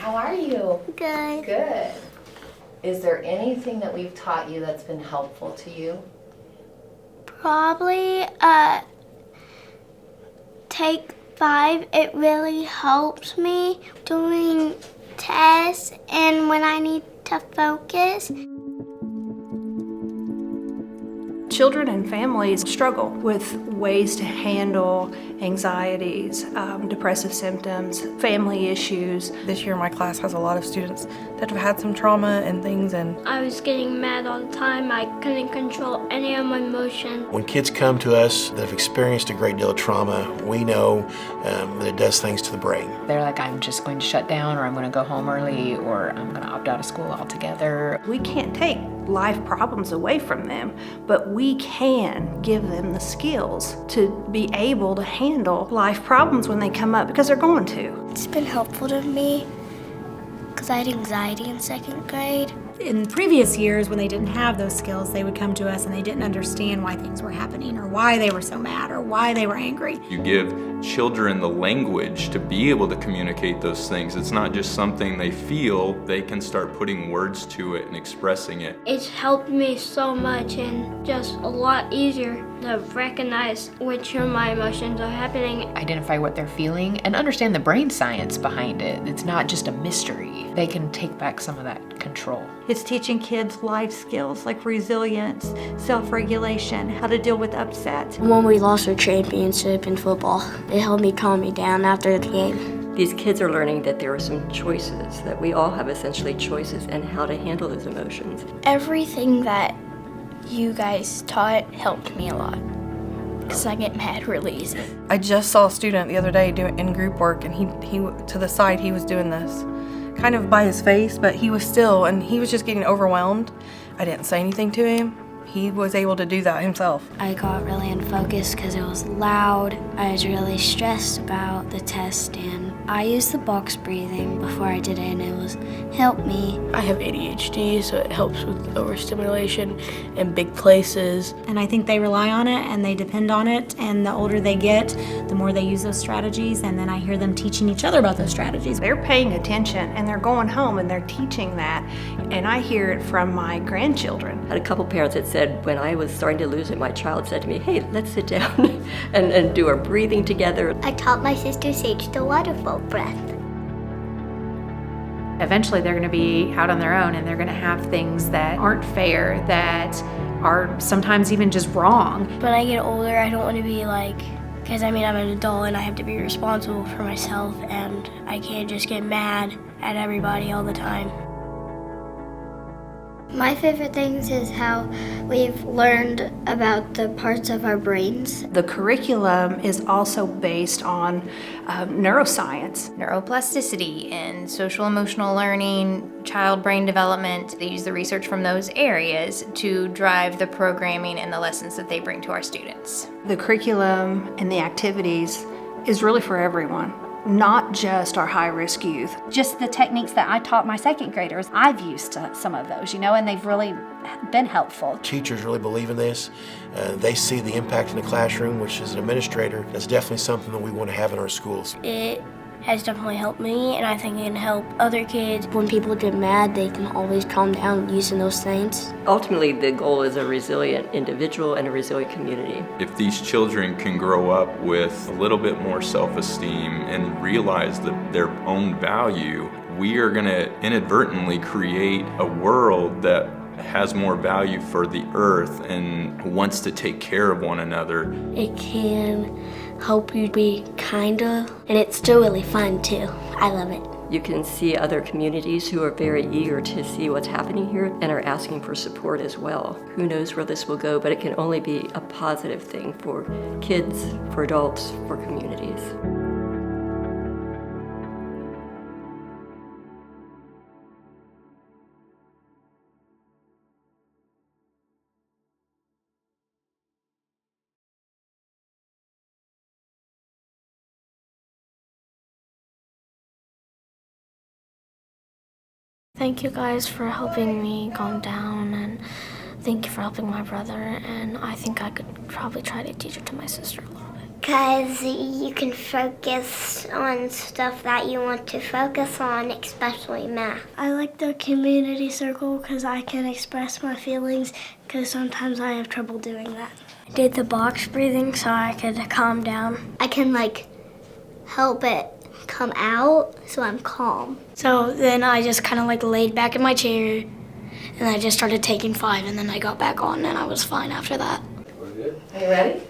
How are you? Good. Good. Is there anything that we've taught you that's been helpful to you? Probably Take 5. It really helps me doing tests and when I need to focus. Children and families struggle with ways to handle anxieties, depressive symptoms, family issues. This year my class has a lot of students that have had some trauma and things, and I was getting mad all the time. I couldn't control any of my emotions. When kids come to us that have experienced a great deal of trauma, we know that it does things to the brain. They're like, I'm just going to shut down, or I'm going to go home early, or I'm going to opt out of school altogether. We can't take life problems away from them, but we can give them the skills to be able to handle life problems when they come up, because they're going to. It's been helpful to me because I had anxiety in 2nd grade. In previous years, when they didn't have those skills, they would come to us and they didn't understand why things were happening or why they were so mad or why they were angry. You give children the language to be able to communicate those things. It's not just something they feel, they can start putting words to it and expressing it. It's helped me so much and just a lot easier to recognize which of my emotions are happening. Identify what they're feeling and understand the brain science behind it. It's not just a mystery. They can take back some of that control. It's teaching kids life skills like resilience, self-regulation, how to deal with upset. When we lost our championship in football, it helped me calm me down after the game. These kids are learning that there are some choices, that we all have essentially choices, and how to handle those emotions. Everything that you guys taught helped me a lot because I get mad really easy. I just saw a student the other day doing in group work, and he to the side he was doing this kind of by his face, but he was still, and he was just getting overwhelmed. I didn't say anything to him. He was able to do that himself. I got really unfocused because it was loud. I was really stressed about the test, and I used the box breathing before I did it, and it helped me. I have ADHD, so it helps with overstimulation in big places. And I think they rely on it and they depend on it, and the older they get, the more they use those strategies, and then I hear them teaching each other about those strategies. They're paying attention and they're going home and they're teaching that, and I hear it from my grandchildren. I had a couple parents that said, when I was starting to lose it, my child said to me, hey, let's sit down and do our breathing together. I taught my sister Sage the waterfall breath. Eventually they're going to be out on their own, and they're going to have things that aren't fair, that are sometimes even just wrong. When I get older, I don't want to be like, because I'm an adult and I have to be responsible for myself, and I can't just get mad at everybody all the time. My favorite things is how we've learned about the parts of our brains. The curriculum is also based on neuroscience. Neuroplasticity and social emotional learning, child brain development. They use the research from those areas to drive the programming and the lessons that they bring to our students. The curriculum and the activities is really for everyone, not just our high-risk youth. Just the techniques that I taught my 2nd graders, I've used some of those, and they've really been helpful. Teachers really believe in this. They see the impact in the classroom, which as an administrator, that's definitely something that we want to have in our schools. It has definitely helped me, and I think it can help other kids. When people get mad, they can always calm down using those things. Ultimately, the goal is a resilient individual and a resilient community. If these children can grow up with a little bit more self-esteem and realize their own value, we are going to inadvertently create a world that has more value for the earth and wants to take care of one another. It can help you be kinder, and it's still really fun too. I love it. You can see other communities who are very eager to see what's happening here and are asking for support as well. Who knows where this will go, but it can only be a positive thing for kids, for adults, for communities. Thank you guys for helping me calm down, and thank you for helping my brother, and I think I could probably try to teach it to my sister a little bit. Because you can focus on stuff that you want to focus on, especially math. I like the community circle because I can express my feelings because sometimes I have trouble doing that. I did the box breathing so I could calm down. I can help it come out so I'm calm. So then I just kind of laid back in my chair and I just started taking 5 and then I got back on and I was fine after that. Are you ready?